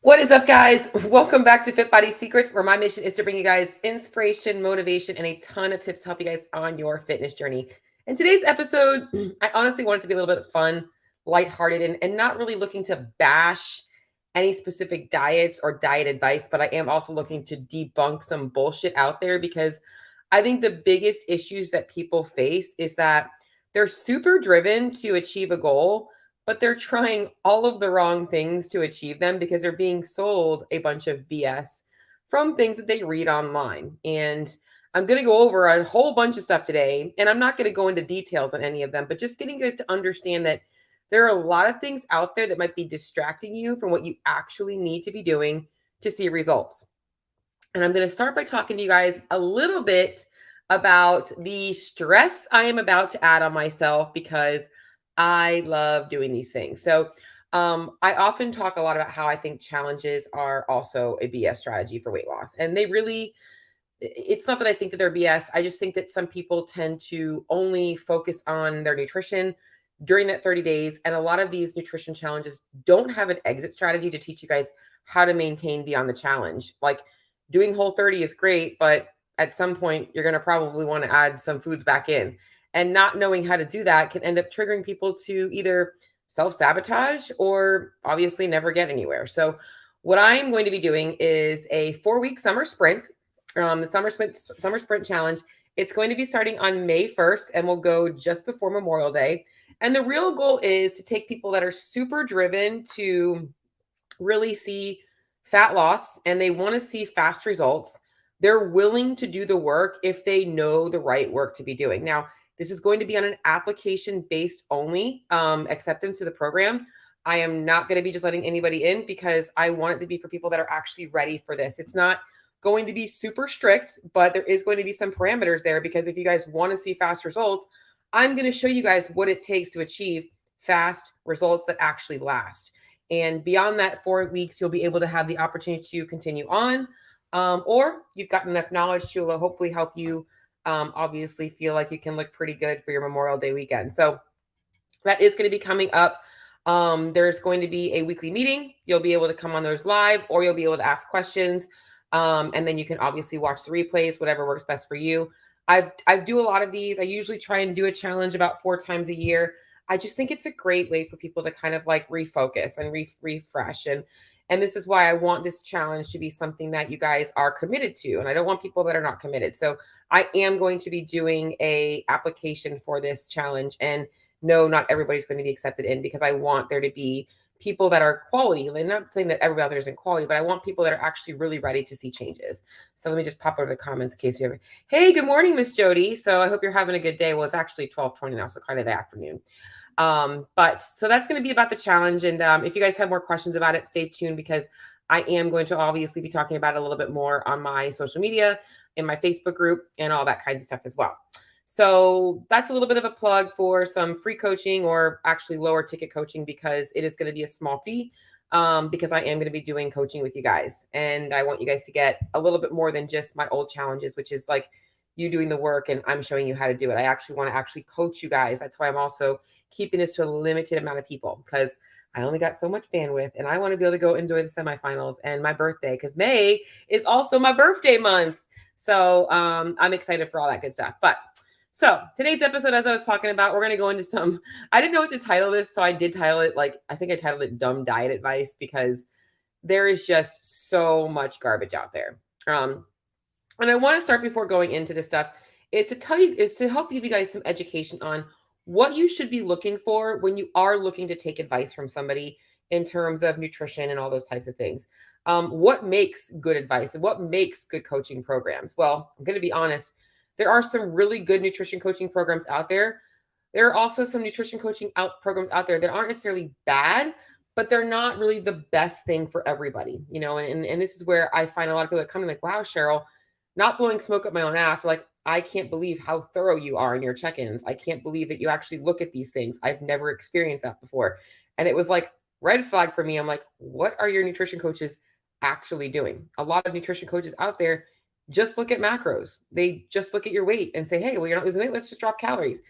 What is up, guys? Welcome back to Fit Body Secrets, where my mission is to bring you guys inspiration, motivation, and a ton of tips to help you guys on your fitness journey. In today's episode, I honestly want it to be a little bit fun, lighthearted, and not really looking to bash any specific diets or diet advice, but I am also looking to debunk some bullshit out there because I think the biggest issues that people face is that they're super driven to achieve a goal, but they're trying all of the wrong things to achieve them because they're being sold a bunch of BS from things that they read online. And I'm going to go over a whole bunch of stuff today, and I'm not going to go into details on any of them, but just getting you guys to understand that there are a lot of things out there that might be distracting you from what you actually need to be doing to see results. And I'm going to start by talking to you guys a little bit about the stress I am about to add on myself because I love doing these things. So, I often talk a lot about how I think challenges are also a BS strategy for weight loss. And they really, it's not that I think that they're BS. I just think that some people tend to only focus on their nutrition during that 30 days. And a lot of these nutrition challenges don't have an exit strategy to teach you guys how to maintain beyond the challenge. Like doing whole 30 is great, but at some point you're going to probably want to add some foods back in. And not knowing how to do that can end up triggering people to either self-sabotage or obviously never get anywhere. So what I'm going to be doing is a 4-week summer sprint, the summer sprint challenge. It's going to be starting on May 1st and will go just before Memorial Day. And the real goal is to take people that are super driven to really see fat loss and they want to see fast results. They're willing to do the work if they know the right work to be doing. Now, this is going to be on an application-based only acceptance to the program. I am not going to be just letting anybody in because I want it to be for people that are actually ready for this. It's not going to be super strict, but there is going to be some parameters there because if you guys want to see fast results, I'm going to show you guys what it takes to achieve fast results that actually last. And beyond that 4 weeks, you'll be able to have the opportunity to continue on, or you've got enough knowledge to hopefully help you obviously feel like you can look pretty good for your Memorial Day weekend. So that is going to be coming up. There's going to be a weekly meeting. You'll be able to come on those live or you'll be able to ask questions. And then you can obviously watch the replays, whatever works best for you. I do a lot of these. I usually try and do a challenge about 4 times a year. I just think it's a great way for people to kind of like refocus and refresh. And this is why I want this challenge to be something that you guys are committed to. And I don't want people that are not committed. So I am going to be doing a application for this challenge. And no, not everybody's going to be accepted in because I want there to be people that are quality. I'm not saying that everybody out there isn't quality, but I want people that are actually really ready to see changes. So let me just pop over the comments in case you have. Hey, good morning, Miss Jody. So I hope you're having a good day. Well, it's actually 12:20 now, so kind of the afternoon. But so that's going to be about the challenge. And if you guys have more questions about it, stay tuned because I am going to obviously be talking about it a little bit more on my social media, in my Facebook group, and all that kinds of stuff as well. So that's a little bit of a plug for some free coaching or actually lower ticket coaching because it is going to be a small fee because I am going to be doing coaching with you guys. And I want you guys to get a little bit more than just my old challenges, which is like you doing the work and I'm showing you how to do it. I actually want to actually coach you guys. That's why I'm also keeping this to a limited amount of people because I only got so much bandwidth and I want to be able to go enjoy the semifinals and my birthday because May is also my birthday month. So I'm excited for all that good stuff. But so today's episode, as I was talking about, we're going to go into some, I didn't know what to title this. So I did title it I think I titled it Dumb Diet Advice because there is just so much garbage out there. And I want to start before going into this stuff is to help give you guys some education on what you should be looking for when you are looking to take advice from somebody in terms of nutrition and all those types of things. What makes good advice and what makes good coaching programs? Well, I'm going to be honest. There are some really good nutrition coaching programs out there. There are also some nutrition coaching programs out there that aren't necessarily bad, but they're not really the best thing for everybody, you know, and this is where I find a lot of people that come in like, wow, Cheryl, not blowing smoke up my own ass. Like, I can't believe how thorough you are in your check-ins. I can't believe that you actually look at these things. I've never experienced that before. And it was like red flag for me. I'm like, what are your nutrition coaches actually doing? A lot of nutrition coaches out there just look at macros. They just look at your weight and say, hey, well, you're not losing weight. Let's just drop calories.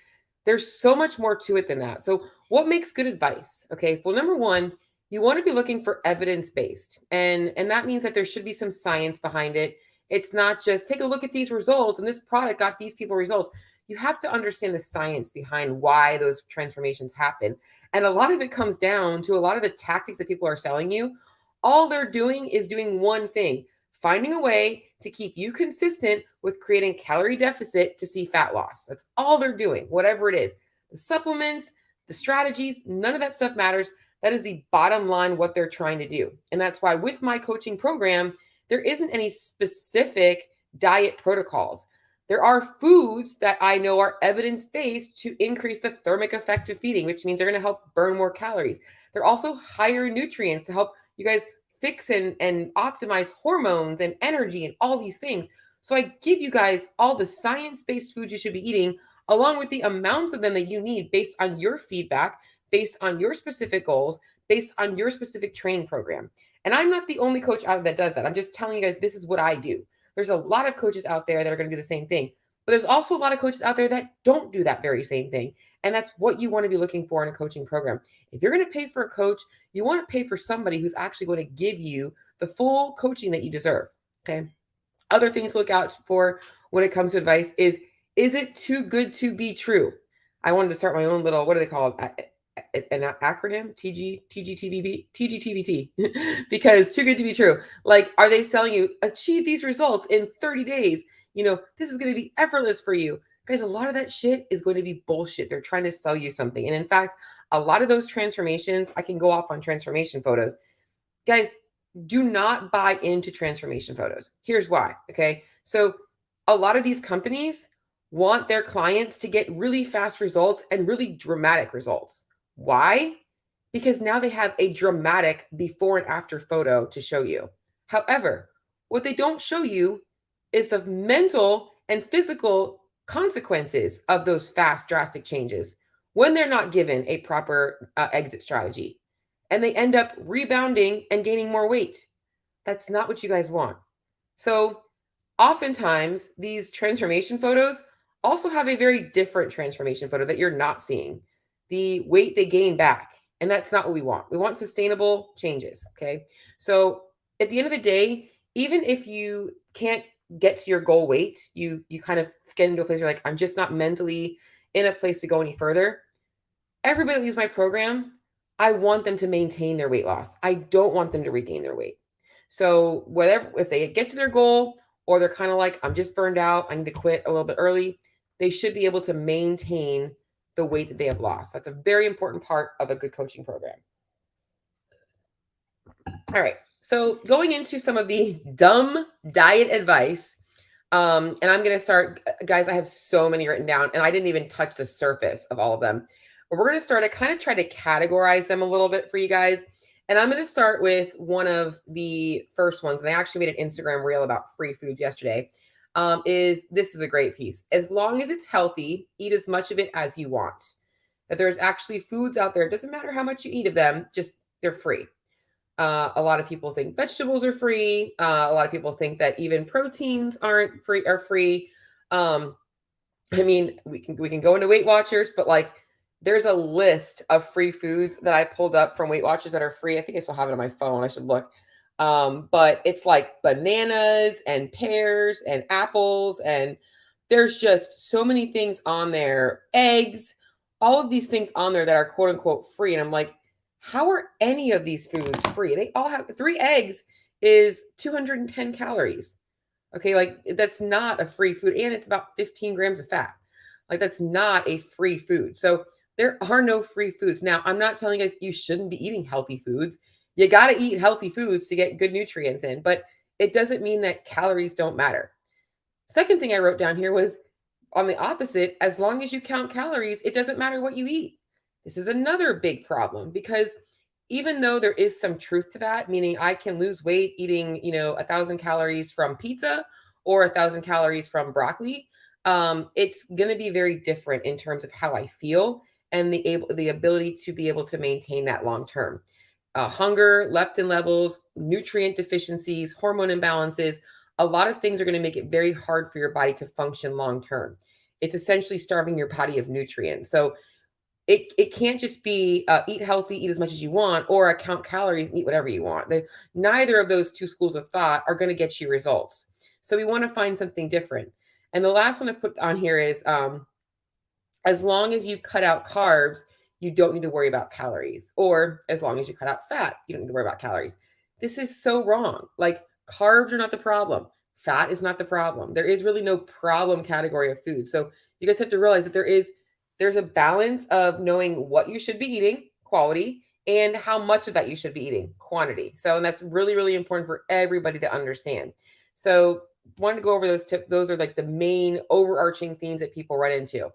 There's so much more to it than that. So what makes good advice? Okay. Well, number one, You want to be looking for evidence-based. And that means that there should be some science behind it. It's not just take a look at these results and this product got these people results. You have to understand the science behind why those transformations happen. And a lot of it comes down to a lot of the tactics that people are selling you. All they're doing is doing one thing, finding a way to keep you consistent with creating calorie deficit to see fat loss. That's all they're doing, whatever it is. The supplements, the strategies, none of that stuff matters. That is the bottom line, what they're trying to do. And that's why with my coaching program, there isn't any specific diet protocols. There are foods that I know are evidence-based to increase the thermic effect of feeding, which means they're going to help burn more calories. They're also higher nutrients to help you guys fix and optimize hormones and energy and all these things. So I give you guys all the science-based foods you should be eating, along with the amounts of them that you need based on your feedback, based on your specific goals, based on your specific training program. And I'm not the only coach out there that does that. I'm just telling you guys, this is what I do. There's a lot of coaches out there that are going to do the same thing. But there's also a lot of coaches out there that don't do that very same thing. And that's what you want to be looking for in a coaching program. If you're going to pay for a coach, you want to pay for somebody who's actually going to give you the full coaching that you deserve. Okay. Other things to look out for when it comes to advice is it too good to be true? I wanted to start my own little, what do they call it? An acronym, TGTBT, because too good to be true. Like, are they selling you achieve these results in 30 days? This is going to be effortless for you. Guys, a lot of that shit is going to be bullshit. They're trying to sell you something. And in fact, a lot of those transformations, I can go off on transformation photos. Guys, do not buy into transformation photos. Here's why. Okay. So a lot of these companies want their clients to get really fast results and really dramatic results. Why? Because now they have a dramatic before and after photo to show you. However, what they don't show you is the mental and physical consequences of those fast, drastic changes when they're not given a proper exit strategy. And they end up rebounding and gaining more weight. That's not what you guys want. So oftentimes, these transformation photos also have a very different transformation photo that you're not seeing. The weight they gain back. And that's not what we want. We want sustainable changes. Okay. So at the end of the day, even if you can't get to your goal weight, you kind of get into a place where like, I'm just not mentally in a place to go any further. Everybody that leaves my program, I want them to maintain their weight loss. I don't want them to regain their weight. So whatever, if they get to their goal or they're kind of like, I'm just burned out, I need to quit a little bit early, they should be able to maintain the weight that they have lost. That's a very important part of a good coaching program. All right. So going into some of the dumb diet advice, and I'm going to start, guys, I have so many written down and I didn't even touch the surface of all of them. But we're going to start, I kind of try to categorize them a little bit for you guys. And I'm going to start with one of the first ones. And I actually made an Instagram reel about free foods yesterday. This is a great piece. As long as it's healthy, eat as much of it as you want. That there's actually foods out there. It doesn't matter how much you eat of them, just they're free. A lot of people think vegetables are free. A lot of people think that even proteins are free. I mean, we can go into Weight Watchers, but like there's a list of free foods that I pulled up from Weight Watchers that are free. I think I still have it on my phone. I should look. But it's like bananas and pears and apples. And there's just so many things on there. Eggs, all of these things on there that are quote unquote free. And I'm like, how are any of these foods free? They all have 3 eggs is 210 calories. Okay. Like that's not a free food. And it's about 15 grams of fat. Like that's not a free food. So there are no free foods. Now, I'm not telling you guys you shouldn't be eating healthy foods. You got to eat healthy foods to get good nutrients in, but it doesn't mean that calories don't matter. Second thing I wrote down here was on the opposite, as long as you count calories, it doesn't matter what you eat. This is another big problem because even though there is some truth to that, meaning I can lose weight eating, 1,000 calories from pizza or 1,000 calories from broccoli, it's going to be very different in terms of how I feel and the ability to be able to maintain that long term. Hunger, leptin levels, nutrient deficiencies, hormone imbalances, a lot of things are going to make it very hard for your body to function long term. It's essentially starving your body of nutrients. So it can't just be eat healthy, eat as much as you want, or count calories and eat whatever you want. Neither of those two schools of thought are going to get you results. So we want to find something different. And the last one I put on here is as long as you cut out carbs, you don't need to worry about calories. Or as long as you cut out fat, you don't need to worry about calories. This is so wrong. Like, carbs are not the problem. Fat is not the problem. There is really no problem category of food. So you guys have to realize that there's a balance of knowing what you should be eating, quality, and how much of that you should be eating, quantity. So, and that's really, really important for everybody to understand. So wanted to go over those tips. Those are like the main overarching themes that people run into.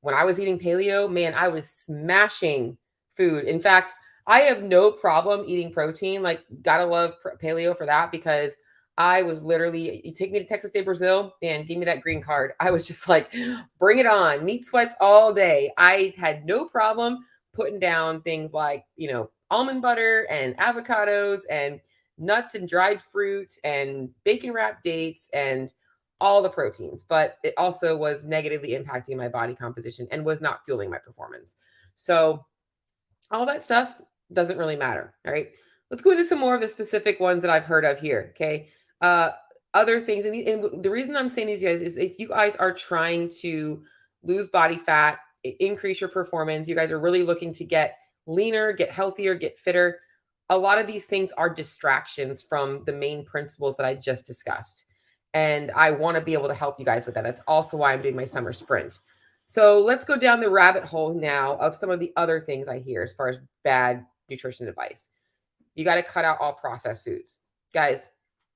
When I was eating paleo, man, I was smashing food. In fact, I have no problem eating protein. Like, gotta love paleo for that, because I was literally, you take me to Texas Day, Brazil, and give me that green card. I was just like, bring it on, meat sweats all day. I had no problem putting down things like, almond butter and avocados and nuts and dried fruit and bacon wrapped dates and all the proteins, but it also was negatively impacting my body composition and was not fueling my performance. So all that stuff doesn't really matter. All right. Let's go into some more of the specific ones that I've heard of here. Okay. Other things. And the reason I'm saying these guys is if you guys are trying to lose body fat, increase your performance, you guys are really looking to get leaner, get healthier, get fitter. A lot of these things are distractions from the main principles that I just discussed. And I want to be able to help you guys with that. That's also why I'm doing my summer sprint. So let's go down the rabbit hole now of some of the other things I hear as far as bad nutrition advice. You got to cut out all processed foods. Guys,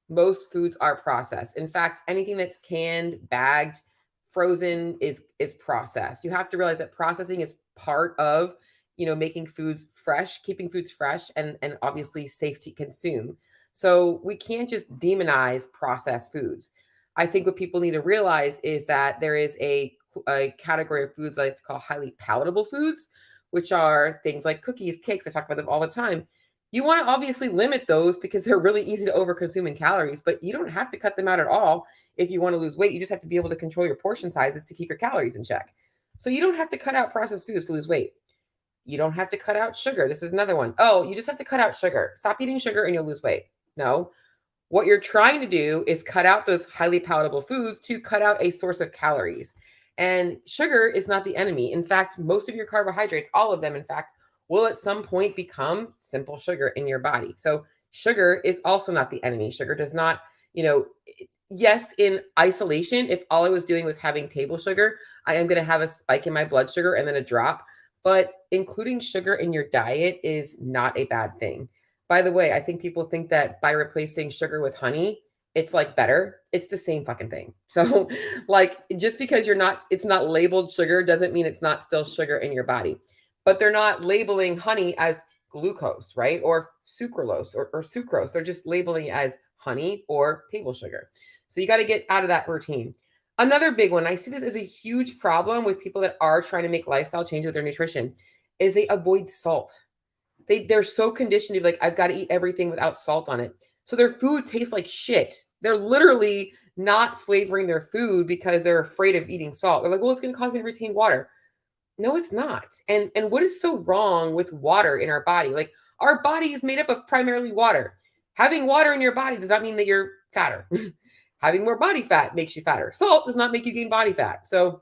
most foods are processed. In fact, anything that's canned, bagged, frozen is processed. You have to realize that processing is part of, making foods fresh, keeping foods fresh, and obviously safe to consume. So we can't just demonize processed foods. I think what people need to realize is that there is a category of foods that it's called highly palatable foods, which are things like cookies, cakes. I talk about them all the time. You want to obviously limit those because they're really easy to overconsume in calories, but you don't have to cut them out at all if you want to lose weight. You just have to be able to control your portion sizes to keep your calories in check. So you don't have to cut out processed foods to lose weight. You don't have to cut out sugar. This is another one. Oh, you just have to cut out sugar. Stop eating sugar and you'll lose weight. No. What you're trying to do is cut out those highly palatable foods to cut out a source of calories. And sugar is not the enemy. In fact, most of your carbohydrates, all of them, in fact, will at some point become simple sugar in your body. So sugar is also not the enemy. Sugar does not, yes, in isolation, if all I was doing was having table sugar, I am going to have a spike in my blood sugar and then a drop. But including sugar in your diet is not a bad thing. By the way, I think people think that by replacing sugar with honey, it's like better. It's the same fucking thing. So like, just because it's not labeled sugar doesn't mean it's not still sugar in your body. But they're not labeling honey as glucose, right? Or sucralose or sucrose. They're just labeling it as honey or table sugar. So you got to get out of that routine. Another big one, I see this as a huge problem with people that are trying to make lifestyle change with their nutrition, is they avoid salt. They're so conditioned to be like, I've got to eat everything without salt on it. So their food tastes like shit. They're literally not flavoring their food because they're afraid of eating salt. They're like, well, it's going to cause me to retain water. No, it's not. And what is so wrong with water in our body? Like, our body is made up of primarily water. Having water in your body does not mean that you're fatter. Having more body fat makes you fatter. Salt does not make you gain body fat. So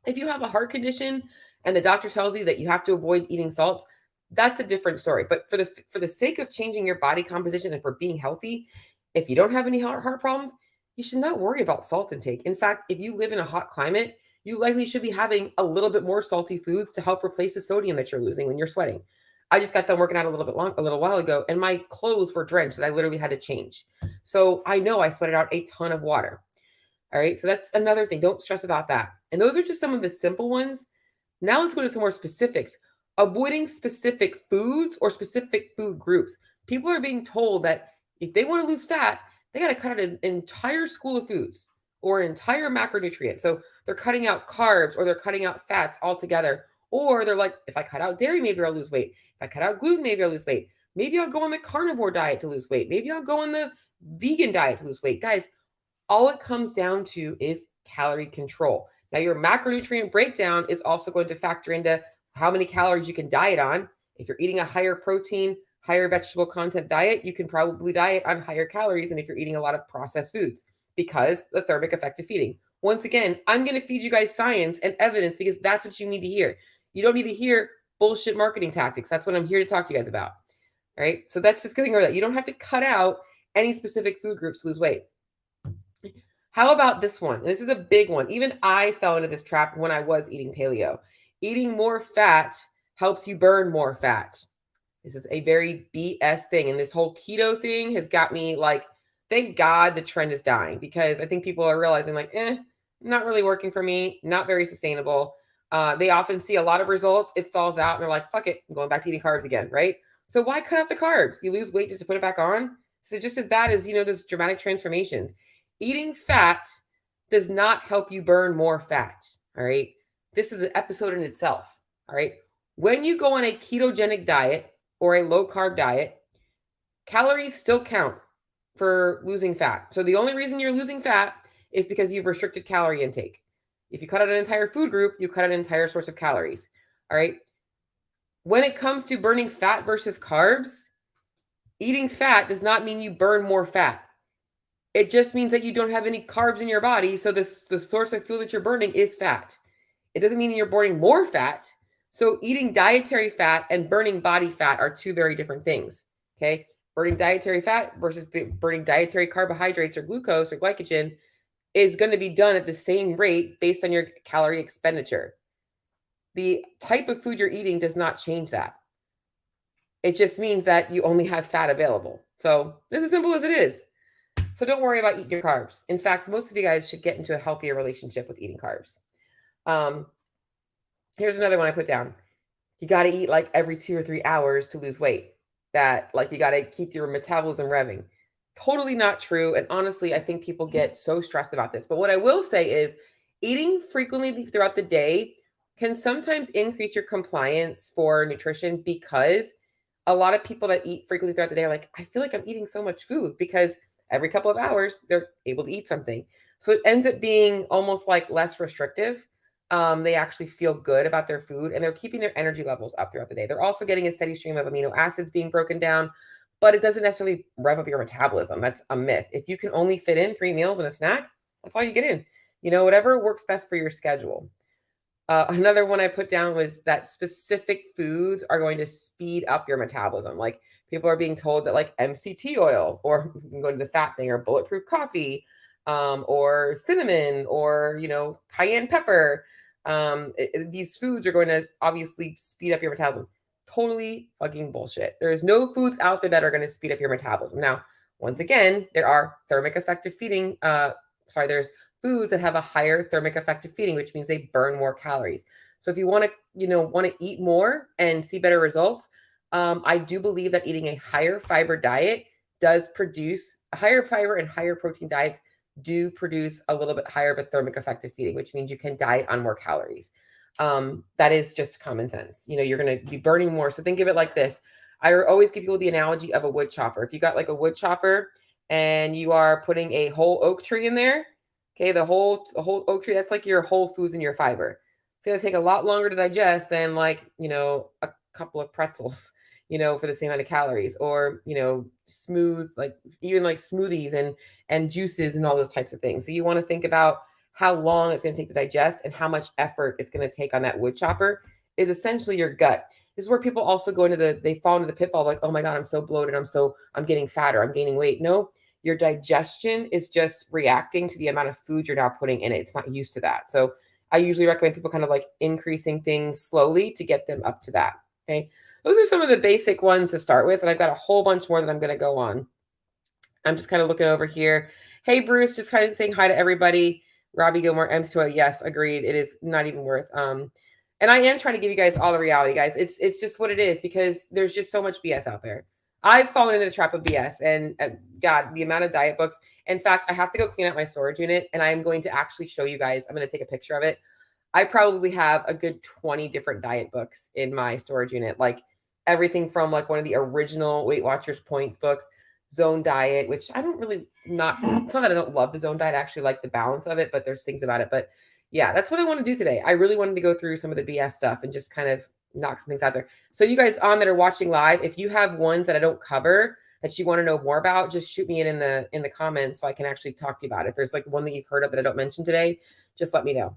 if you have a heart condition and the doctor tells you that you have to avoid eating salts, that's a different story. But for the sake of changing your body composition and for being healthy, if you don't have any heart problems, you should not worry about salt intake. In fact, if you live in a hot climate, you likely should be having a little bit more salty foods to help replace the sodium that you're losing when you're sweating. I just got done working out a little while ago, and my clothes were drenched and I literally had to change. So I know I sweated out a ton of water. All right. So that's another thing. Don't stress about that. And those are just some of the simple ones. Now let's go to some more specifics. Avoiding specific foods or specific food groups. People are being told that if they want to lose fat, they got to cut out an entire school of foods or an entire macronutrient. So they're cutting out carbs or they're cutting out fats altogether. Or they're like, if I cut out dairy, maybe I'll lose weight. If I cut out gluten, maybe I'll lose weight. Maybe I'll go on the carnivore diet to lose weight. Maybe I'll go on the vegan diet to lose weight. Guys, all it comes down to is calorie control. Now, your macronutrient breakdown is also going to factor into how many calories you can diet on. If you're eating a higher protein, higher vegetable content diet, you can probably diet on higher calories than if you're eating a lot of processed foods, because the thermic effect of feeding. Once again, I'm going to feed you guys science and evidence because that's what you need to hear. You don't need to hear bullshit marketing tactics. That's what I'm here to talk to you guys about. All right. So that's just going over that. You don't have to cut out any specific food groups to lose weight. How about this one? This is a big one. Even I fell into this trap when I was eating paleo. Eating more fat helps you burn more fat. This is a very BS thing. And this whole keto thing has got me like, thank God the trend is dying, because I think people are realizing like, not really working for me, not very sustainable. They often see a lot of results. It stalls out and they're like, fuck it, I'm going back to eating carbs again, right? So why cut out the carbs? You lose weight just to put it back on? So just as bad as, those dramatic transformations. Eating fat does not help you burn more fat, all right? This is an episode in itself, all right? When you go on a ketogenic diet or a low-carb diet, calories still count for losing fat. So the only reason you're losing fat is because you've restricted calorie intake. If you cut out an entire food group, you cut out an entire source of calories, all right? When it comes to burning fat versus carbs, eating fat does not mean you burn more fat. It just means that you don't have any carbs in your body. So the source of fuel that you're burning is fat. It doesn't mean you're burning more fat. So eating dietary fat and burning body fat are two very different things. Okay. Burning dietary fat versus burning dietary carbohydrates or glucose or glycogen is going to be done at the same rate based on your calorie expenditure. The type of food you're eating does not change that. It just means that you only have fat available. So this is as simple as it is. So don't worry about eating your carbs. In fact, most of you guys should get into a healthier relationship with eating carbs. Here's another one I put down. You got to eat like every 2 or 3 hours to lose weight. That like you got to keep your metabolism revving. Totally not true. And honestly, I think people get so stressed about this. But what I will say is eating frequently throughout the day can sometimes increase your compliance for nutrition, because a lot of people that eat frequently throughout the day are like, I feel like I'm eating so much food, because every couple of hours, they're able to eat something. So it ends up being almost like less restrictive. They actually feel good about their food, and they're keeping their energy levels up throughout the day. They're also getting a steady stream of amino acids being broken down, but it doesn't necessarily rev up your metabolism. That's a myth. If you can only fit in 3 meals and a snack, that's all you get in. Whatever works best for your schedule. Another one I put down was that specific foods are going to speed up your metabolism. Like people are being told that like MCT oil, or you can go to the fat thing, or bulletproof coffee, or cinnamon, or, cayenne pepper. These foods are going to obviously speed up your metabolism. Totally fucking bullshit. There's no foods out there that are going to speed up your metabolism. Now, once again, there are thermic effective feeding. There's foods that have a higher thermic effective feeding, which means they burn more calories. So if you want to eat more and see better results, I do believe that eating a higher fiber diet does produce higher fiber, and higher protein diets do produce a little bit higher of a thermic effective feeding, which means you can diet on more calories. That is just common sense. You're going to be burning more. So think of it like this. I always give people the analogy of a wood chopper. If you got like a wood chopper and you are putting a whole oak tree in there, okay, the whole oak tree, that's like your whole foods and your fiber. It's going to take a lot longer to digest than like, a couple of pretzels, for the same amount of calories, or, smooth, like even like smoothies and juices and all those types of things. So you want to think about how long it's going to take to digest and how much effort it's going to take on that wood chopper is essentially your gut. This is where people also go into they fall into the pitfall like, oh my God, I'm so bloated. I'm getting fatter. I'm gaining weight. No, your digestion is just reacting to the amount of food you're now putting in it. It's not used to that. So I usually recommend people kind of like increasing things slowly to get them up to that. Okay. Those are some of the basic ones to start with. And I've got a whole bunch more that I'm going to go on. I'm just kind of looking over here. Hey, Bruce, just kind of saying hi to everybody. Robbie Gilmore, M2O. Yes, agreed. It is not even worth. And I am trying to give you guys all the reality, guys. It's just what it is, because there's just so much BS out there. I've fallen into the trap of BS, and God, the amount of diet books. In fact, I have to go clean out my storage unit, and I'm going to actually show you guys. I'm going to take a picture of it. I probably have a good 20 different diet books in my storage unit, like everything from like one of the original Weight Watchers points books, Zone Diet, which I don't really it's not that I don't love the Zone Diet. I actually like the balance of it, but there's things about it. But yeah, that's what I want to do today. I really wanted to go through some of the BS stuff and just kind of, knock some things out there. So you guys on that are watching live, if you have ones that I don't cover that you want to know more about, just shoot me in the comments so I can actually talk to you about it. If there's like one that you've heard of that I don't mention today, just let me know.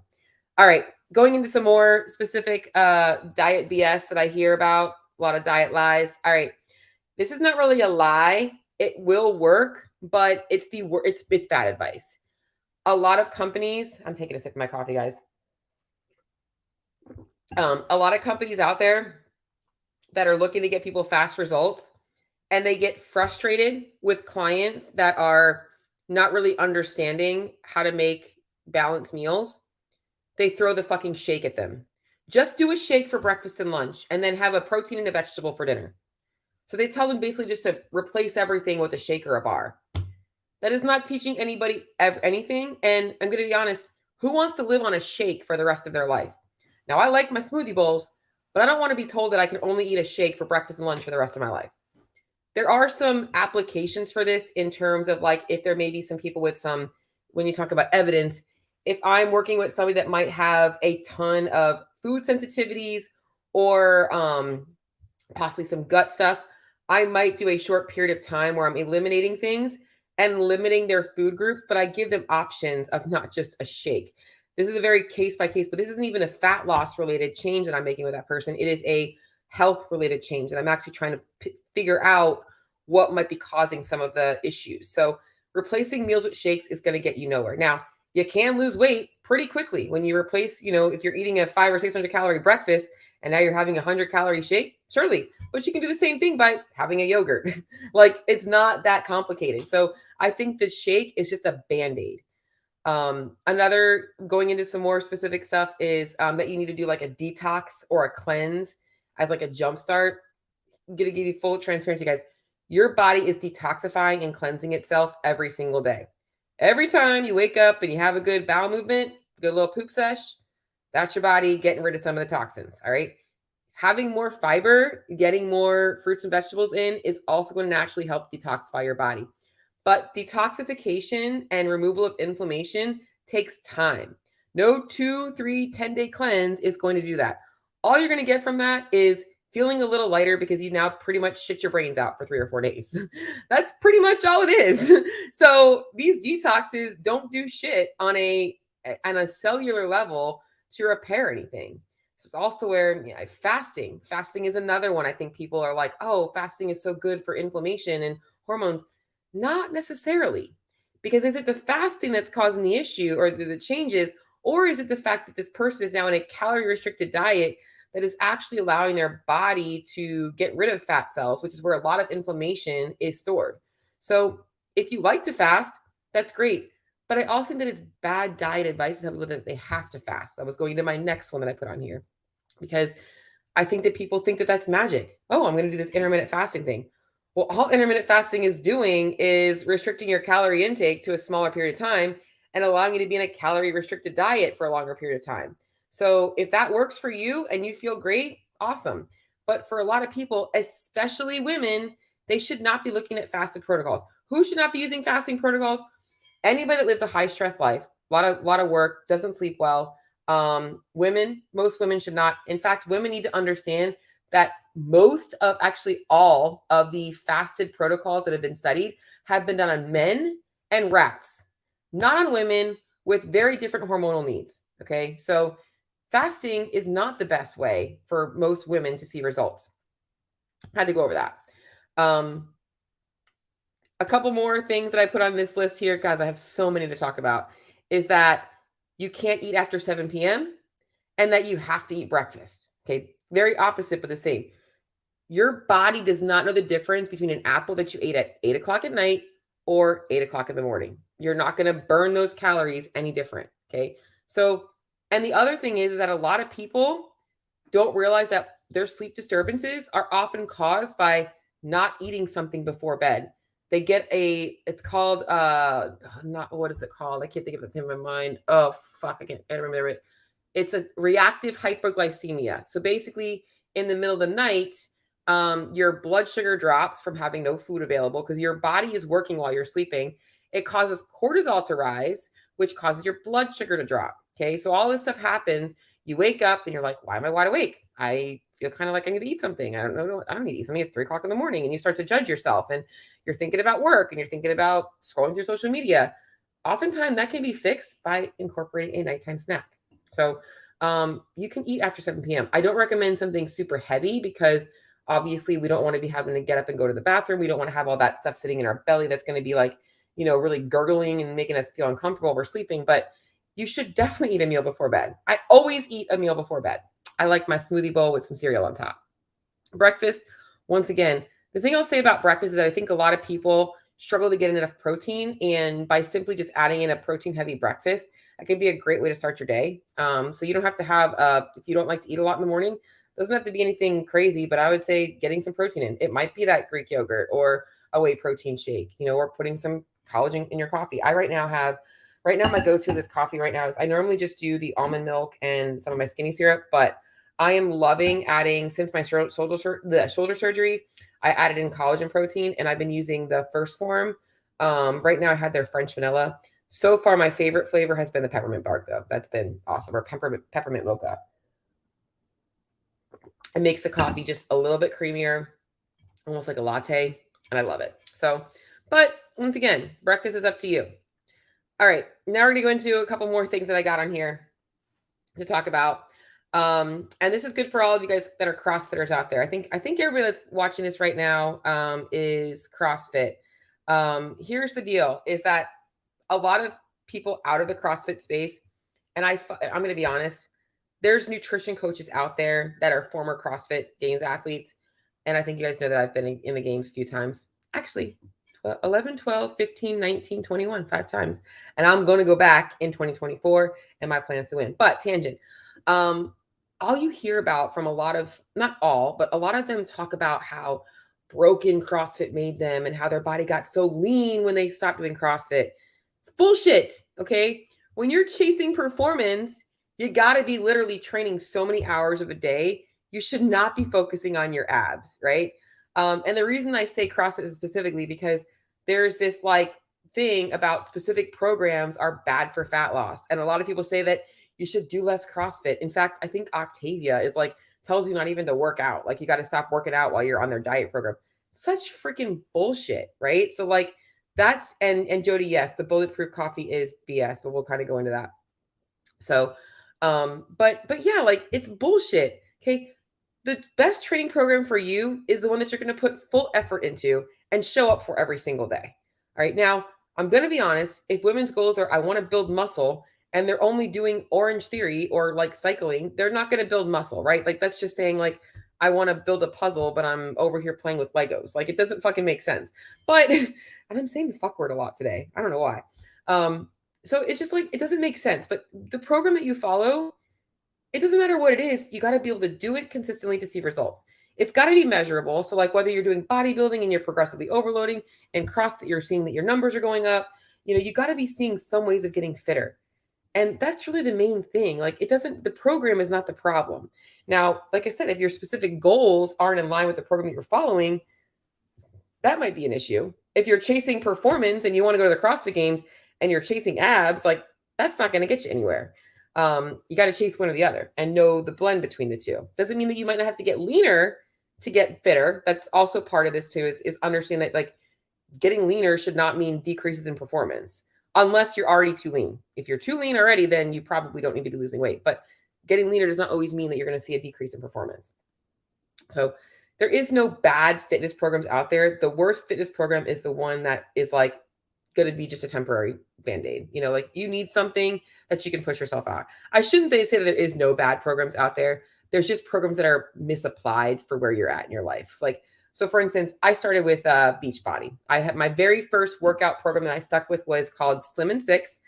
All right, going into some more specific diet BS that I hear about, a lot of diet lies. All right, this is not really a lie. It will work, but it's bad advice. A lot of companies, I'm taking a sip of my coffee, guys. A lot of companies out there that are looking to get people fast results, and they get frustrated with clients that are not really understanding how to make balanced meals. They throw the fucking shake at them. Just do a shake for breakfast and lunch, and then have a protein and a vegetable for dinner. So they tell them basically just to replace everything with a shake or a bar. That is not teaching anybody anything. And I'm going to be honest, who wants to live on a shake for the rest of their life? Now, I like my smoothie bowls, but I don't want to be told that I can only eat a shake for breakfast and lunch for the rest of my life. There are some applications for this in terms of like if there may be some people with some, when you talk about evidence, if I'm working with somebody that might have a ton of food sensitivities or possibly some gut stuff, I might do a short period of time where I'm eliminating things and limiting their food groups, but I give them options of not just a shake. This is a very case by case, but this isn't even a fat loss related change that I'm making with that person. It is a health related change. And I'm actually trying to figure out what might be causing some of the issues. So replacing meals with shakes is going to get you nowhere. Now, you can lose weight pretty quickly when you replace, if you're eating a 500 or 600 calorie breakfast and now you're having a 100 calorie shake, surely, but you can do the same thing by having a yogurt. Like it's not that complicated. So I think the shake is just a Band-Aid. Another going into some more specific stuff is that you need to do like a detox or a cleanse as like a jump start. I'm gonna give you full transparency, guys. Your body is detoxifying and cleansing itself every single day. Every time you wake up and you have a good bowel movement, good little poop sesh, that's your body getting rid of some of the toxins. All right. Having more fiber, getting more fruits and vegetables in is also going to naturally help detoxify your body. But detoxification and removal of inflammation takes time. No 2, 3, 10-day cleanse is going to do that. All you're going to get from that is feeling a little lighter because you now pretty much shit your brains out for 3 or 4 days. That's pretty much all it is. So these detoxes don't do shit on a cellular level to repair anything. It's also where fasting is another one. I think people are like, oh, fasting is so good for inflammation and hormones. Not necessarily, because is it the fasting that's causing the issue or the changes, or is it the fact that this person is now in a calorie restricted diet that is actually allowing their body to get rid of fat cells, which is where a lot of inflammation is stored. So if you like to fast, that's great. But I also think that it's bad diet advice to tell people that they have to fast. I was going to my next one that I put on here because I think that people think that that's magic. Oh, I'm going to do this intermittent fasting thing. Well, all intermittent fasting is doing is restricting your calorie intake to a smaller period of time and allowing you to be in a calorie restricted diet for a longer period of time. So if that works for you and you feel great, awesome. But for a lot of people, especially women, they should not be looking at fasted protocols. Who should not be using fasting protocols? Anybody that lives a high stress life, a lot of work, doesn't sleep well. Most women should not. In fact, women need to understand that most of actually all of the fasted protocols that have been studied have been done on men and rats, not on women with very different hormonal needs. Okay. So fasting is not the best way for most women to see results. Had to go over that. A couple more things that I put on this list here, guys, I have so many to talk about, is that you can't eat after 7 p.m. and that you have to eat breakfast. Okay. Very opposite, but the same. Your body does not know the difference between an apple that you ate at 8 o'clock at night or 8 o'clock in the morning. You're not going to burn those calories any different. Okay. So, and the other thing is that a lot of people don't realize that their sleep disturbances are often caused by not eating something before bed. They get it's called, what is it called? I can't think of the name in my mind. Oh, fuck. I can't remember it. It's a reactive hypoglycemia. So basically in the middle of the night, your blood sugar drops from having no food available because your body is working while you're sleeping. It causes cortisol to rise, which causes your blood sugar to drop. Okay. So all this stuff happens. You wake up and you're like, why am I wide awake? I feel kind of like I need to eat something. I don't know. I don't need to eat something. It's 3 o'clock in the morning, and you start to judge yourself, and you're thinking about work, and you're thinking about scrolling through social media. Oftentimes that can be fixed by incorporating a nighttime snack. So you can eat after 7 p.m. I don't recommend something super heavy because obviously we don't want to be having to get up and go to the bathroom. We don't want to have all that stuff sitting in our belly that's going to be like, really gurgling and making us feel uncomfortable while we're sleeping. But you should definitely eat a meal before bed. I always eat a meal before bed. I like my smoothie bowl with some cereal on top. Breakfast, once again, the thing I'll say about breakfast is that I think a lot of people struggle to get enough protein. And by simply just adding in a protein heavy breakfast, that can be a great way to start your day. So you don't have to have, if you don't like to eat a lot in the morning, doesn't have to be anything crazy, but I would say getting some protein in. It might be that Greek yogurt or a whey protein shake, or putting some collagen in your coffee. Right now my go-to this coffee right now is I normally just do the almond milk and some of my skinny syrup, but I am loving adding, since my shoulder surgery, I added in collagen protein, and I've been using the First Form. Right now I had their French vanilla. So far, my favorite flavor has been the peppermint bark, though. That's been awesome. Or peppermint mocha. It makes the coffee just a little bit creamier, almost like a latte, and I love it. So, but once again, breakfast is up to you. All right, now we're going to go into a couple more things that I got on here to talk about. And this is good for all of you guys that are CrossFitters out there. I think everybody that's watching this right now is CrossFit. Here's the deal: is that a lot of people out of the CrossFit space, and I'm going to be honest, there's nutrition coaches out there that are former CrossFit Games athletes, and I think you guys know that I've been in the games a few times, actually. 11, 12, 15, 19, 21, 5 times. And I'm going to go back in 2024, and my plan is to win. But tangent. All you hear about from a lot of, not all, but a lot of them talk about how broken CrossFit made them and how their body got so lean when they stopped doing CrossFit. It's bullshit, okay? When you're chasing performance, you got to be literally training so many hours of a day. You should not be focusing on your abs, right? And the reason I say CrossFit is specifically because there's this thing about specific programs are bad for fat loss. And a lot of people say that you should do less CrossFit. In fact, I think Octavia is tells you not even to work out. You got to stop working out while you're on their diet program. Such freaking bullshit, right? So that's, and Jody, yes, the bulletproof coffee is BS, but we'll kind of go into that. So, but yeah, it's bullshit. Okay. The best training program for you is the one that you're going to put full effort into and show up for every single day. All right. Now, I'm going to be honest. If women's goals are, I want to build muscle, and they're only doing Orange Theory or cycling, they're not going to build muscle, right? That's just saying I want to build a puzzle, but I'm over here playing with Legos. It doesn't fucking make sense. But, and I'm saying the fuck word a lot today. I don't know why. So it's just it doesn't make sense. But the program that you follow, it doesn't matter what it is. You got to be able to do it consistently to see results. It's got to be measurable. So whether you're doing bodybuilding and you're progressively overloading, and CrossFit, you're seeing that your numbers are going up, you got to be seeing some ways of getting fitter. And that's really the main thing. The program is not the problem. Now, like I said, if your specific goals aren't in line with the program that you're following, that might be an issue. If you're chasing performance and you want to go to the CrossFit Games and you're chasing abs, that's not going to get you anywhere. You got to chase one or the other and know the blend between the two. Doesn't mean that you might not have to get leaner to get fitter. That's also part of this too, is understand that getting leaner should not mean decreases in performance unless you're already too lean. If you're too lean already, then you probably don't need to be losing weight, but getting leaner does not always mean that you're going to see a decrease in performance. So there is no bad fitness programs out there. The worst fitness program is the one that is going to be just a temporary Band-Aid. You need something that you can push yourself out. I shouldn't say that there is no bad programs out there. There's just programs that are misapplied for where you're at in your life. So for instance, I started with Beachbody. I had my very first workout program that I stuck with was called Slim and Six.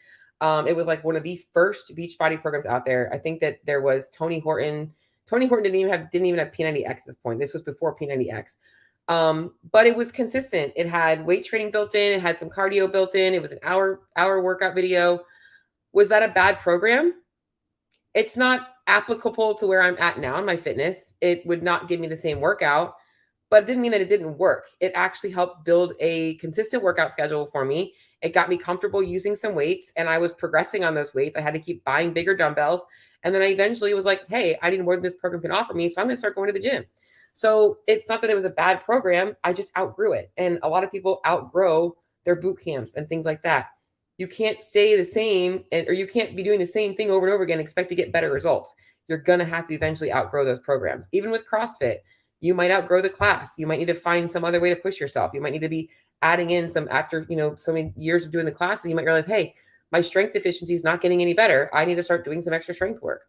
It was one of the first Beachbody programs out there. I think that there was Tony Horton. Tony Horton didn't even have P90X at this point. This was before P90X. But it was consistent. It had weight training built in. It had some cardio built in. It was an hour workout video. Was that a bad program? It's not applicable to where I'm at now in my fitness. It would not give me the same workout, but it didn't mean that it didn't work. It actually helped build a consistent workout schedule for me. It got me comfortable using some weights, and I was progressing on those weights. I had to keep buying bigger dumbbells, And then I eventually was like, hey, I need more than this program can offer me. So I'm going to start going to the gym. So it's not that it was a bad program. I just outgrew it. And a lot of people outgrow their boot camps and things like that. You can't stay the same or you can't be doing the same thing over and over again, and expect to get better results. You're going to have to eventually outgrow those programs. Even with CrossFit, you might outgrow the class. You might need to find some other way to push yourself. You might need to be adding in some after, so many years of doing the classes, you might realize, hey, my strength deficiency is not getting any better. I need to start doing some extra strength work.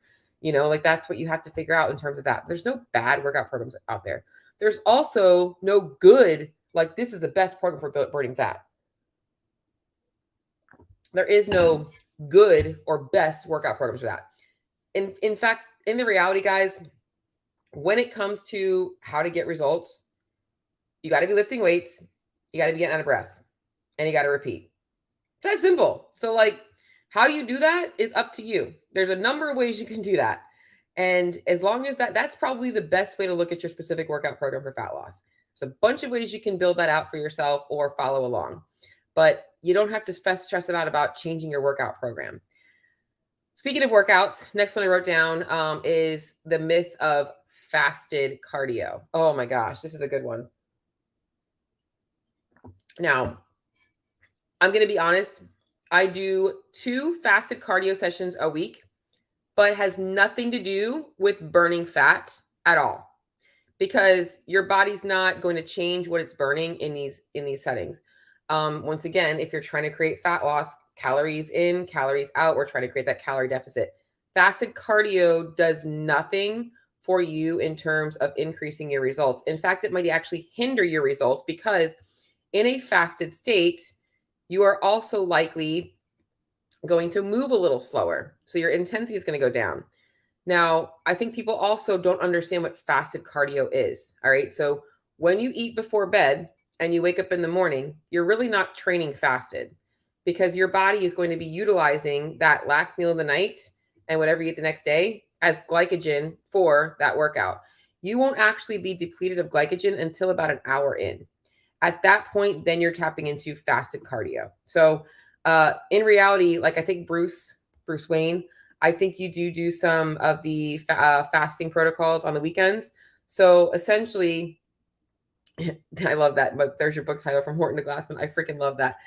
Like that's what you have to figure out in terms of that. There's no bad workout programs out there. There's also no good, like this is the best program for burning fat. There is no good or best workout programs for that. In fact, in the reality, guys, when it comes to how to get results, you got to be lifting weights, you got to be getting out of breath, and you got to repeat. It's that simple. So like how you do that is up to you. There's a number of ways you can do that. And as long as that's probably the best way to look at your specific workout program for fat loss. There's a bunch of ways you can build that out for yourself or follow along, but you don't have to stress about changing your workout program. Speaking of workouts, next one I wrote down is the myth of fasted cardio. Oh my gosh, this is a good one. Now, I'm going to be honest. I do 2 fasted cardio sessions a week, but it has nothing to do with burning fat at all, because your body's not going to change what it's burning in these settings. Once again, if you're trying to create fat loss, calories in, calories out, we're trying to create that calorie deficit. Fasted cardio does nothing for you in terms of increasing your results. In fact, it might actually hinder your results, because in a fasted state, you are also likely going to move a little slower. So your intensity is going to go down. Now, I think people also don't understand what fasted cardio is. All right. So when you eat before bed and you wake up in the morning, you're really not training fasted, because your body is going to be utilizing that last meal of the night and whatever you eat the next day as glycogen for that workout. You won't actually be depleted of glycogen until about an hour in. At that point, then you're tapping into fasted cardio. So in reality, like I think Bruce Wayne, I think you do some of the fasting protocols on the weekends. So essentially, I love that. But there's your book title, From Horton to Glassman. I freaking love that.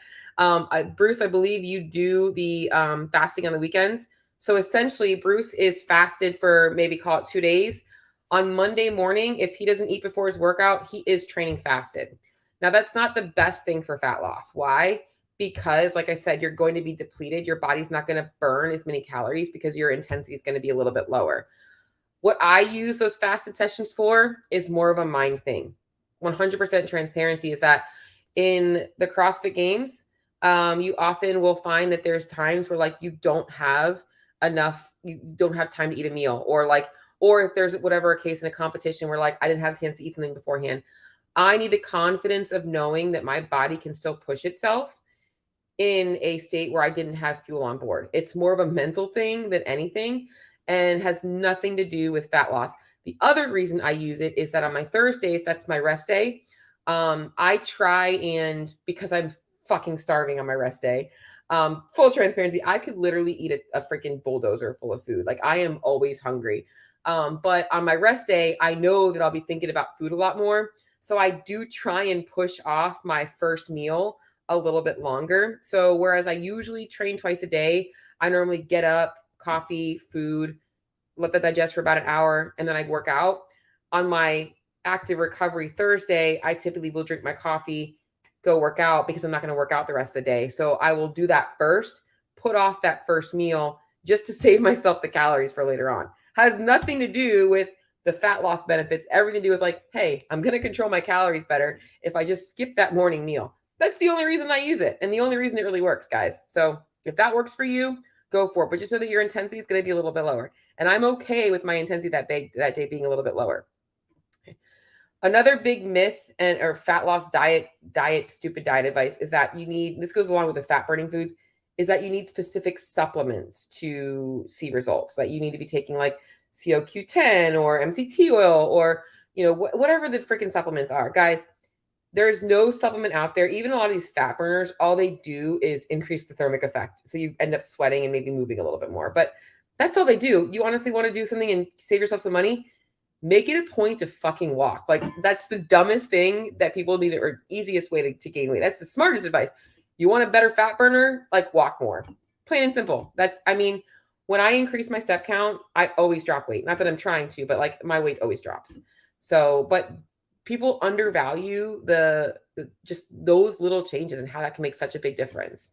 Bruce, I believe you do the fasting on the weekends. So essentially, Bruce is fasted for maybe call it 2 days. On Monday morning, if he doesn't eat before his workout, he is training fasted. Now, that's not the best thing for fat loss. Why? Because, like I said, you're going to be depleted. Your body's not going to burn as many calories because your intensity is going to be a little bit lower. What I use those fasted sessions for is more of a mind thing. 100% transparency is that in the CrossFit Games, you often will find that there's times where like you don't have time to eat a meal, or if there's whatever a case in a competition where like I didn't have a chance to eat something beforehand. I need the confidence of knowing that my body can still push itself in a state where I didn't have fuel on board. It's more of a mental thing than anything, and has nothing to do with fat loss. The other reason I use it is that on my Thursdays, that's my rest day. I try, and because I'm fucking starving on my rest day, full transparency, I could literally eat a freaking bulldozer full of food. Like I am always hungry. But on my rest day, I know that I'll be thinking about food a lot more. So I do try and push off my first meal a little bit longer. So whereas I usually train twice a day, I normally get up, coffee, food, let that digest for about an hour, and then I work out. On my active recovery Thursday, I typically will drink my coffee, go work out, because I'm not going to work out the rest of the day. So I will do that first, put off that first meal just to save myself the calories for later on. Has nothing to do with the fat loss benefits, everything to do with like, hey, I'm going to control my calories better if I just skip that morning meal. That's the only reason I use it, and the only reason it really works, guys. So if that works for you, go for it. But just know that your intensity is going to be a little bit lower. And I'm okay with my intensity that day being a little bit lower. Another big myth or fat loss stupid diet advice is that you need, this goes along with the fat burning foods, is that you need specific supplements to see results. That you need to be taking like CoQ10 or MCT oil or, whatever the freaking supplements are. Guys, there's no supplement out there. Even a lot of these fat burners, all they do is increase the thermic effect. So you end up sweating and maybe moving a little bit more. But That's all they do. You honestly want to do something and save yourself some money? Make it a point to fucking walk. Like, that's the dumbest thing that people need, or easiest way to gain weight. That's the smartest advice. You want a better fat burner? Like, walk more. Plain and simple. When I increase my step count, I always drop weight. Not that I'm trying to, but like my weight always drops. So, but people undervalue the just those little changes and how that can make such a big difference.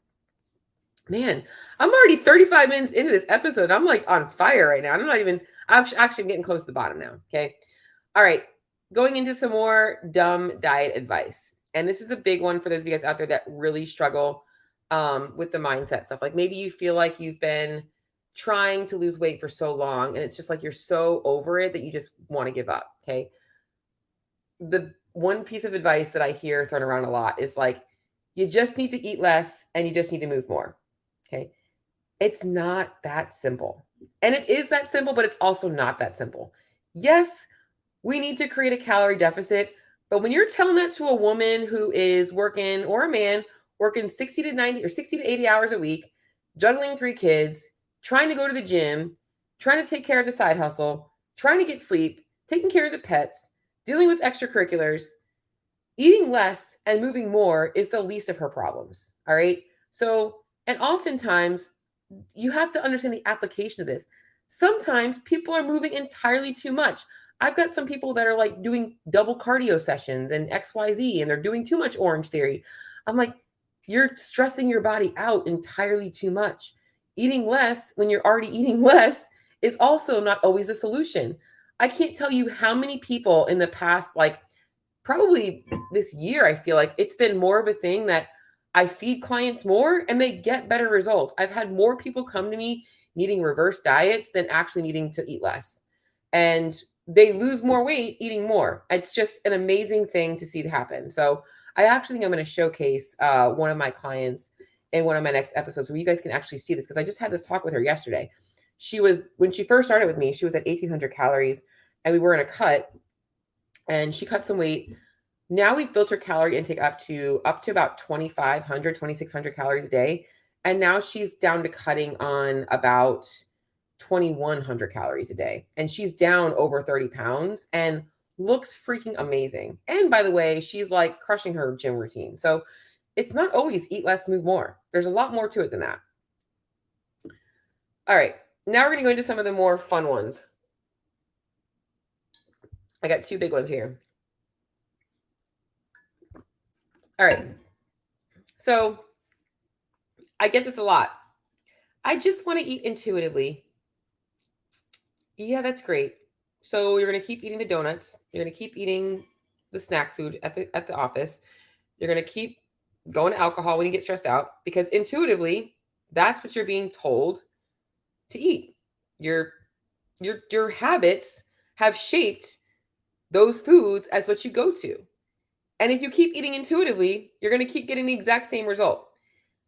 Man, I'm already 35 minutes into this episode. I'm like on fire right now. I'm actually getting close to the bottom now. Okay. All right. Going into some more dumb diet advice. And this is a big one for those of you guys out there that really struggle with the mindset stuff. Like, maybe you feel like you've been trying to lose weight for so long and it's just like you're so over it that you just want to give up. Okay. The one piece of advice that I hear thrown around a lot is like, you just need to eat less and you just need to move more. Okay. It's not that simple. And it is that simple, but it's also not that simple. Yes, we need to create a calorie deficit, but when you're telling that to a woman who is working, or a man working 60 to 90 or 60 to 80 hours a week, juggling 3 kids, trying to go to the gym, trying to take care of the side hustle, trying to get sleep, taking care of the pets, dealing with extracurriculars, eating less and moving more is the least of her problems. All right. So, and oftentimes you have to understand the application of this. Sometimes people are moving entirely too much. I've got some people that are like doing double cardio sessions and XYZ, and they're doing too much Orange Theory. I'm like, you're stressing your body out entirely too much. Eating less when you're already eating less is also not always a solution. I can't tell you how many people in the past, like probably this year, I feel like it's been more of a thing that I feed clients more and they get better results. I've had more people come to me needing reverse diets than actually needing to eat less. And they lose more weight eating more. It's just an amazing thing to see happen. So I actually think I'm going to showcase one of my clients in one of my next episodes so you guys can actually see this, because I just had this talk with her yesterday. When she first started with me, she was at 1,800 calories and we were in a cut, and she cut some weight. Now we've built her calorie intake up to about 2,500, 2,600 calories a day. And now she's down to cutting on about 2,100 calories a day. And she's down over 30 pounds and looks freaking amazing. And by the way, she's like crushing her gym routine. So it's not always eat less, move more. There's a lot more to it than that. All right. Now we're going to go into some of the more fun ones. I got 2 big ones here. All right. So I get this a lot. I just want to eat intuitively. Yeah, that's great. So you're going to keep eating the donuts. You're going to keep eating the snack food at the office. You're going to keep going to alcohol when you get stressed out, because intuitively, that's what you're being told to eat. Your habits have shaped those foods as what you go to. And if you keep eating intuitively, you're going to keep getting the exact same result.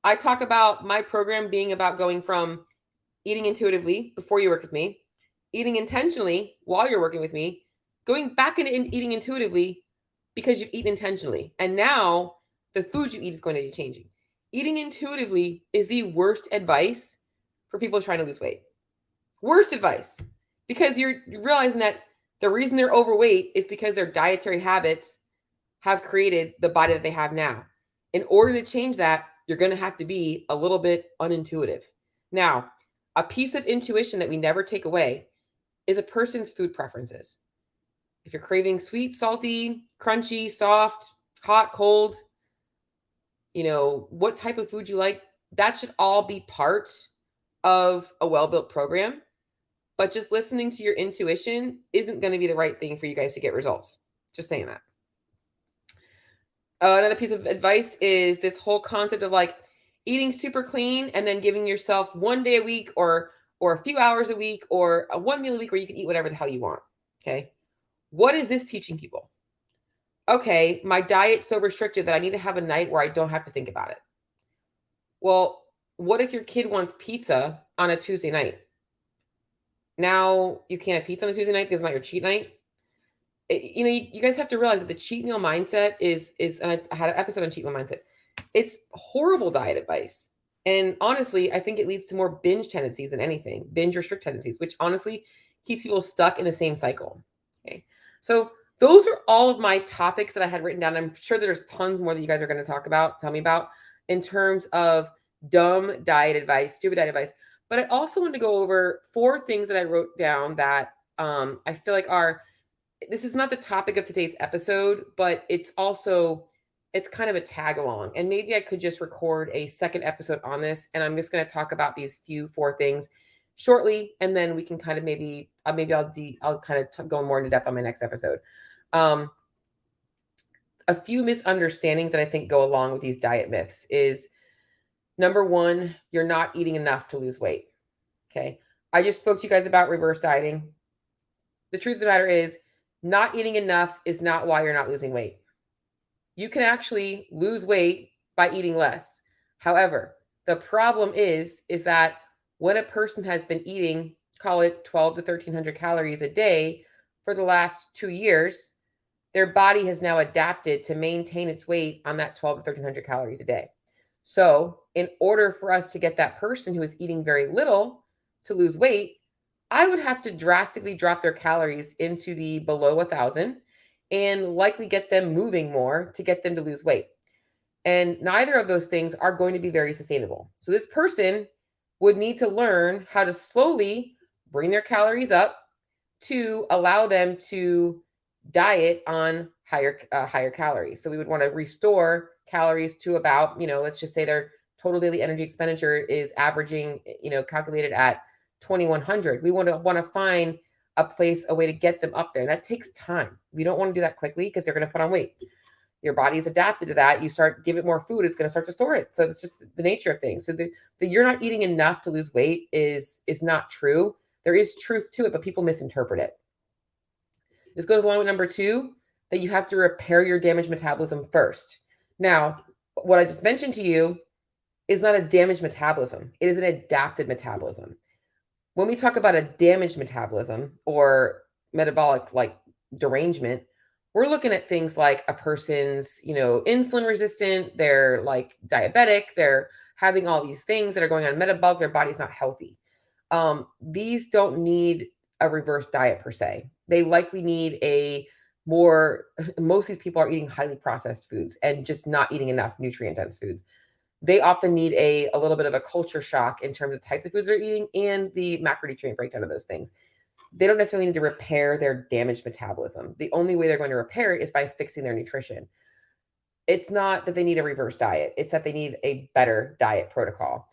I talk about my program being about going from eating intuitively before you work with me, eating intentionally while you're working with me, going back into eating intuitively because you've eaten intentionally. And now the food you eat is going to be changing. Eating intuitively is the worst advice for people trying to lose weight. Worst advice, because you're realizing that the reason they're overweight is because their dietary habits have created the body that they have now. In order to change that, you're going to have to be a little bit unintuitive. Now, a piece of intuition that we never take away is a person's food preferences. If you're craving sweet, salty, crunchy, soft, hot, cold, what type of food you like, that should all be part of a well-built program. But just listening to your intuition isn't going to be the right thing for you guys to get results. Just saying that. Another piece of advice is this whole concept of like eating super clean and then giving yourself 1 day a week or a few hours a week or one meal a week where you can eat whatever the hell you want. Okay. What is this teaching people? Okay, my diet's so restricted that I need to have a night where I don't have to think about it. Well, what if your kid wants pizza on a Tuesday night? Now you can't have pizza on a Tuesday night because it's not your cheat night. You guys have to realize that the cheat meal mindset is and I had an episode on cheat meal mindset. It's horrible diet advice. And honestly, I think it leads to more binge tendencies than anything, binge restrict tendencies, which honestly keeps people stuck in the same cycle. Okay. So those are all of my topics that I had written down. I'm sure there's tons more that you guys are going to tell me about in terms of dumb diet advice, stupid diet advice. But I also want to go over 4 things that I wrote down that I feel like this is not the topic of today's episode, but it's kind of a tag along. And maybe I could just record a second episode on this. And I'm just going to talk about these 4 things shortly. And then we can kind of I'll kind of go more into depth on my next episode. A few misunderstandings that I think go along with these diet myths is, number 1, you're not eating enough to lose weight. Okay. I just spoke to you guys about reverse dieting. The truth of the matter is, not eating enough is not why you're not losing weight. You can actually lose weight by eating less. However, the problem is that when a person has been eating, call it 12 to 1300 calories a day for the last 2 years, their body has now adapted to maintain its weight on that 12 to 1300 calories a day. So in order for us to get that person who is eating very little to lose weight, I would have to drastically drop their calories into the below 1,000 and likely get them moving more to get them to lose weight. And neither of those things are going to be very sustainable. So this person would need to learn how to slowly bring their calories up to allow them to diet on higher calories. So we would want to restore calories to about, let's just say their total daily energy expenditure is averaging, calculated at 2,100. We want to find a way to get them up there. And that takes time. We don't want to do that quickly because they're going to put on weight. Your body is adapted to that. You give it more food, it's going to start to store it. So it's just the nature of things. So the you're not eating enough to lose weight is not true. There is truth to it, but people misinterpret it. This goes along with number 2, that you have to repair your damaged metabolism first. Now, what I just mentioned to you is not a damaged metabolism. It is an adapted metabolism. When we talk about a damaged metabolism or metabolic derangement, we're looking at things like a person's, insulin resistant, they're like diabetic, they're having all these things that are going on metabolic, their body's not healthy. These don't need a reverse diet per se. They likely need most of these people are eating highly processed foods and just not eating enough nutrient dense foods. They often need a little bit of a culture shock in terms of types of foods they're eating and the macronutrient breakdown of those things. They don't necessarily need to repair their damaged metabolism. The only way they're going to repair it is by fixing their nutrition. It's not that they need a reverse diet. It's that they need a better diet protocol.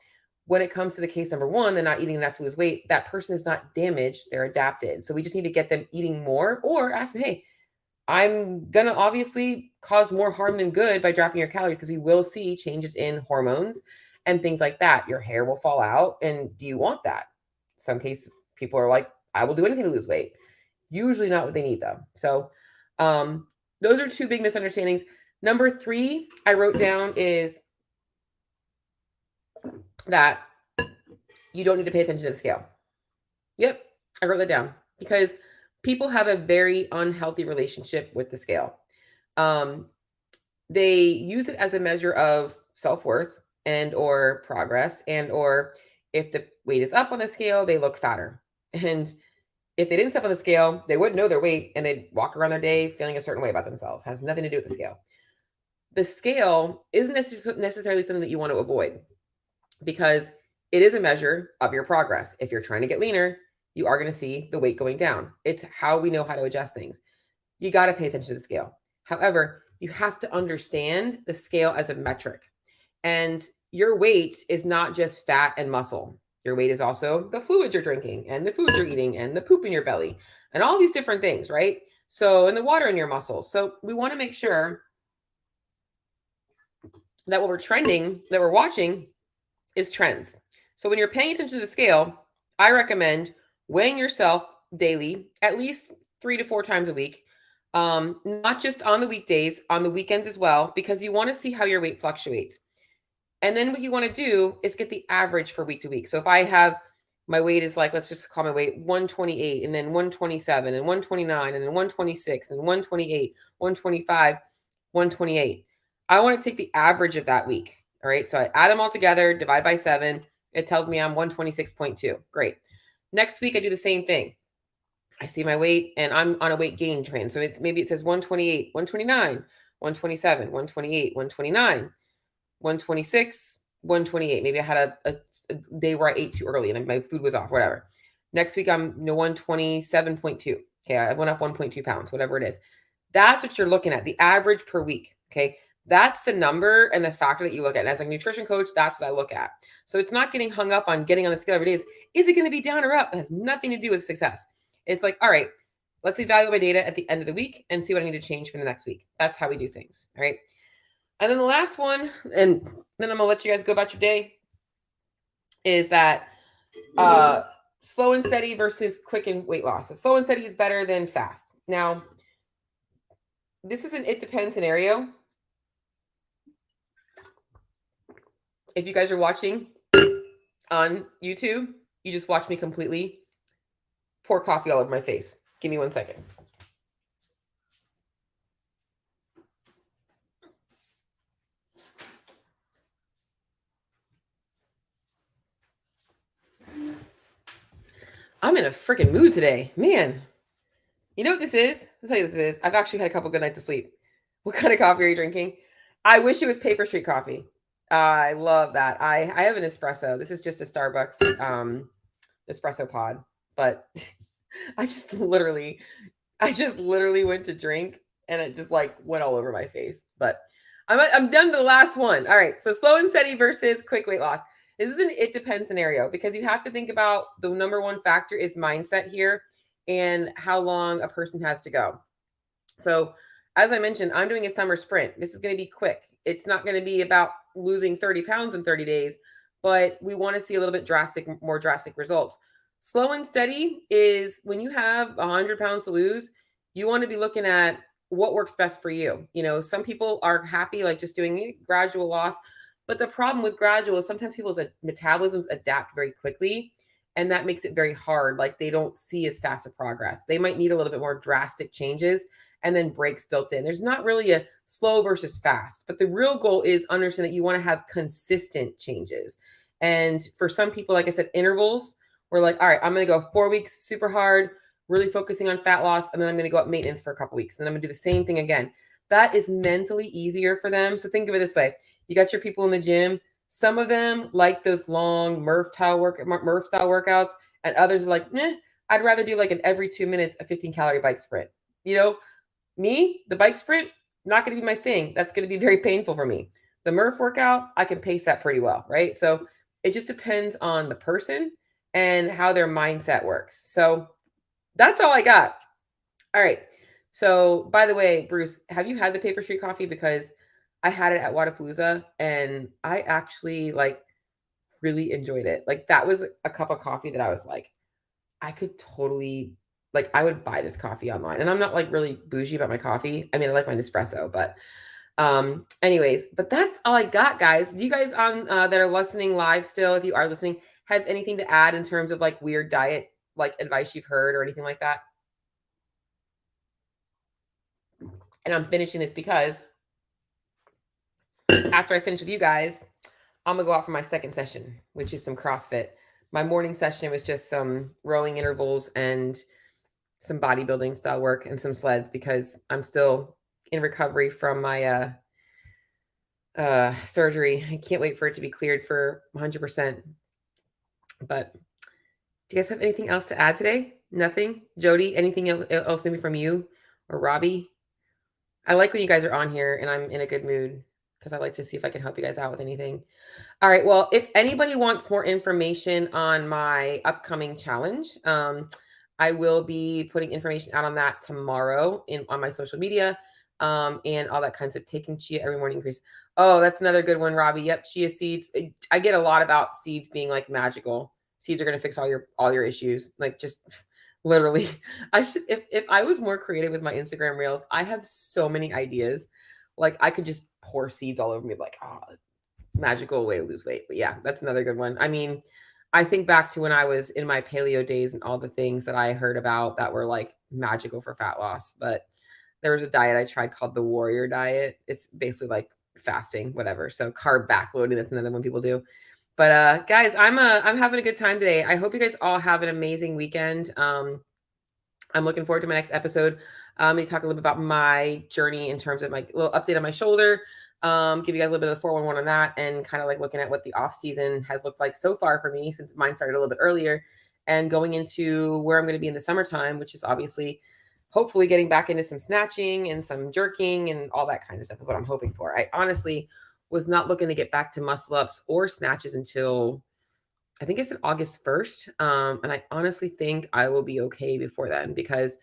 When it comes to the case number 1, they're not eating enough to lose weight. That person is not damaged. They're adapted. So we just need to get them eating more or ask them, hey, I'm going to obviously cause more harm than good by dropping your calories because we will see changes in hormones and things like that. Your hair will fall out. And do you want that? Some cases, people are like, I will do anything to lose weight. Usually not what they need though. So those are 2 big misunderstandings. Number 3, I wrote down is that you don't need to pay attention to the scale. Yep, I wrote that down because people have a very unhealthy relationship with the scale. They use it as a measure of self-worth and or progress, and or if the weight is up on the scale, they look fatter. And if they didn't step on the scale, they wouldn't know their weight and they'd walk around their day feeling a certain way about themselves. It has nothing to do with the scale. The scale isn't necessarily something that you want to avoid because it is a measure of your progress. If you're trying to get leaner, you are going to see the weight going down. It's how we know how to adjust things. You got to pay attention to the scale. However, you have to understand the scale as a metric. And your weight is not just fat and muscle. Your weight is also the fluids you're drinking and the foods you're eating and the poop in your belly and all these different things, right? So, and the water in your muscles. So we want to make sure that what we're watching is trends. So when you're paying attention to the scale, I recommend weighing yourself daily, at least 3 to 4 times a week. Not just on the weekdays, on the weekends as well, because you want to see how your weight fluctuates. And then what you want to do is get the average for week to week. So if I have my weight is like, let's just call my weight 128 and then 127 and 129 and then 126 and 128, 125, 128. I want to take the average of that week. All right. So I add them all together, divide by 7. It tells me I'm 126.2. Great. Next week, I do the same thing. I see my weight and I'm on a weight gain trend. So maybe it says 128, 129, 127, 128, 129, 126, 128. Maybe I had a day where I ate too early and my food was off, whatever. Next week, I'm 127.2. Okay. I went up 1.2 pounds, whatever it is. That's what you're looking at, the average per week. Okay. That's the number and the factor that you look at. And as a nutrition coach, that's what I look at. So it's not getting hung up on getting on the scale every day. Is it going to be down or up? It has nothing to do with success. It's like, all right, let's evaluate my data at the end of the week and see what I need to change for the next week. That's how we do things. All right. And then the last one, and then I'm going to let you guys go about your day, is that slow and steady versus quick and weight loss. So slow and steady is better than fast. Now, this is an it depends scenario. If you guys are watching on YouTube, you just watch me completely pour coffee all over my face. Give me 1 second. I'm in a freaking mood today, man. You know what this is? I'll tell you what this is. I've actually had a couple good nights of sleep. What kind of coffee are you drinking? I wish it was Paper Street coffee. I love that. I have an espresso. This is just a Starbucks espresso pod, but I just literally went to drink and it just like went all over my face. But I'm done to the last one. All right. So slow and steady versus quick weight loss. This is an it depends scenario because you have to think about the number one factor is mindset here and how long a person has to go. So as I mentioned, I'm doing a summer sprint. This is going to be quick. It's not going to be about losing 30 pounds in 30 days, but we want to see a little bit more drastic results. Slow and steady is when you have 100 pounds to lose, you want to be looking at what works best for you. You know, some people are happy like just doing gradual loss, but the problem with gradual is sometimes people's metabolisms adapt very quickly, and that makes it very hard. Like they don't see as fast a progress. They might need a little bit more drastic changes and then breaks built in. There's not really a slow versus fast, but the real goal is understand that you want to have consistent changes. And for some people, like I said, intervals, we're like, all right, I'm going to go 4 weeks super hard, really focusing on fat loss. And then I'm going to go up maintenance for a couple weeks. And then I'm going to do the same thing again. That is mentally easier for them. So think of it this way. You got your people in the gym. Some of them like those long Murph style workouts, and others are like, I'd rather do like an every 2 minutes, a 15 calorie bike sprint. You know, me, the bike sprint, not going to be my thing. That's going to be very painful for me. The Murph workout, I can pace that pretty well, right? So it just depends on the person and how their mindset works. So that's all I got. All right. So by the way, Bruce, have you had the Paper Street coffee? Because I had it at Wadapalooza and I actually like really enjoyed it. Like that was a cup of coffee that I was like, I could totally like, I would buy this coffee online. And I'm not like really bougie about my coffee. I mean, I like my Nespresso, but anyways, but that's all I got, guys. Do you guys on that are listening live still, if you are listening, have anything to add in terms of like weird diet, like advice you've heard or anything like that? And I'm finishing this because after I finish with you guys, I'm gonna go out for my second session, which is some CrossFit. My morning session was just some rowing intervals and some bodybuilding style work and some sleds because I'm still in recovery from my surgery. I can't wait for it to be cleared for 100%. But do you guys have anything else to add today? Nothing? Jody, anything else maybe from you or Robbie? I like when you guys are on here and I'm in a good mood because I like to see if I can help you guys out with anything. All right. Well, if anybody wants more information on my upcoming challenge, I will be putting information out on that tomorrow on my social media and all that kinds of taking chia every morning increase. Oh, that's another good one, Robbie. Yep. Chia seeds. I get a lot about seeds being like magical. Seeds are going to fix all your issues. Like just literally, I should, if I was more creative with my Instagram reels, I have so many ideas. Like I could just pour seeds all over me. Like, oh, magical way to lose weight. But yeah, that's another good one. I mean, I think back to when I was in my paleo days and all the things that I heard about that were like magical for fat loss. But there was a diet I tried called the warrior diet. It's basically like fasting, whatever. So carb backloading, that's another one people do. But guys, I'm having a good time today. I hope you guys all have an amazing weekend. I'm looking forward to my next episode. We talk a little bit about my journey in terms of my little update on my shoulder. Give you guys a little bit of the 411 on that, and kind of like looking at what the off season has looked like so far for me, since mine started a little bit earlier, and going into where I'm going to be in the summertime, which is obviously hopefully getting back into some snatching and some jerking and all that kind of stuff is what I'm hoping for. I honestly was not looking to get back to muscle ups or snatches until I think it's August 1st. And I honestly think I will be okay before then, because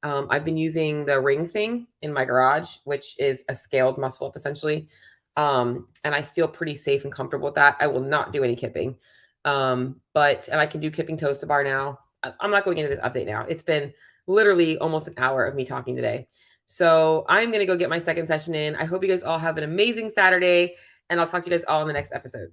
I've been using the ring thing in my garage, which is a scaled muscle up essentially. And I feel pretty safe and comfortable with that. I will not do any kipping. And I can do kipping toes to bar now. I'm not going into this update now. It's been literally almost an hour of me talking today. So I'm going to go get my second session in. I hope you guys all have an amazing Saturday, and I'll talk to you guys all in the next episode.